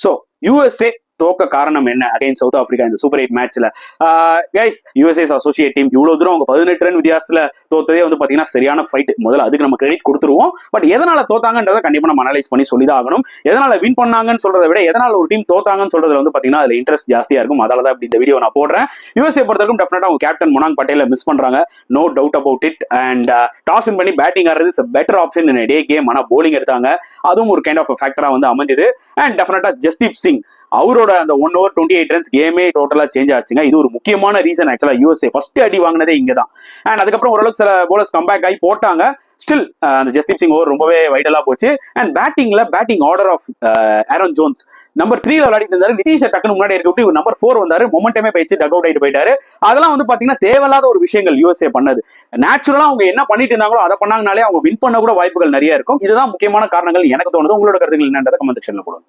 So USA தோக்க காரணம் என்ன அகைன்ஸ்ட் சவுத் ஆப்பிரிக்கா இந்த சூப்பர் 8 மேட்ச்ல? கைஸ், யூஎஸ்ஏஸ் அசோசியேட் டீம் இவ்வளவு தூரம் அவங்க 18 ரன் வித்தியாசத்துல தோத்ததே வந்து பாத்தீங்கன்னா சரியான ஃபைட். முதல்ல அதுக்கு நம்ம கிரெடிட் கொடுத்துருவோம். பட் எதனால தோத்தாங்கன்றதை கண்டிப்பா நம்ம அனலைஸ் பண்ணி சொல்லிதான் ஆகணும். எதனால வின் பண்ணாங்கன்னு சொல்றதை விட எதனால ஒரு டீம் தோத்தாங்கன்னு சொல்றதுல வந்து பாத்தீங்கன்னா அதுல இன்ட்ரெஸ்ட் ஜாஸ்தியா இருக்கும். அதனால தான் இந்த வீடியோ நான் போடுறேன். யூஎஸ்ஏ பொறுத்தவரைக்கும் டெஃபினட்டா அவங்க கேப்டன் மொனாங் பட்டேல மிஸ் பண்றாங்க, no doubt about it. And toss win பண்ணி பேட்டிங் ஆடுறது is better option in the game. ஆனா போலிங் எடுத்தாங்க, அதுவும் ஒரு கைண்ட் ஆஃப் ஃபேக்டரா வந்து அமைஞ்சது. அண்ட் டெஃபினட்டா ஜஸ்தீப் சிங் அவரோட அந்த 1 over 28 runs கேமே டோட்டலா சேஞ்ச் ஆச்சுங்க. இது ஒரு முக்கியமான ரீசன். ஆக்சுவலா யூஎஸ்ஏ ஃபர்ஸ்ட் அடி வாங்கினதே இங்க தான். அண்ட் அதுக்கப்புறம் ஓரளவுக்கு சில போலர்ஸ் கம்பேக் ஆகி போட்டாங்க. ஸ்டில் அந்த ஜஸ்தீப் சிங் ஓவர் ரொம்பவே வைடலா போச்சு. And batting order of Aaron Jones number 3 விளையாடிட்டு இருந்தாரு. நிதிஷ் டக்குனு முன்னாடி இருக்க இவர் நம்பர் 4 வந்தாரு. மொமெண்டமே போயிடுச்சு, டக் அவுட் ஆயிட்டு போயிட்டாரு. அதெல்லாம் வந்து பாத்தீங்கன்னா தேவையில்லாத ஒரு விஷயங்கள் யூஎஸ்ஏ பண்ணது. நேச்சுரலா அவங்க என்ன பண்ணிட்டு இருந்தாங்களோ அதை பண்ணாங்கனாலே அவங்க வின் பண்ண கூட வாய்ப்புகள் நிறைய இருக்கும். இதுதான் முக்கியமான காரணங்கள் எனக்கு தோணுது. உங்களோட கருத்துக்கள் என்னன்றதை கமெண்ட் செக்ஷன்ல போடுங்க.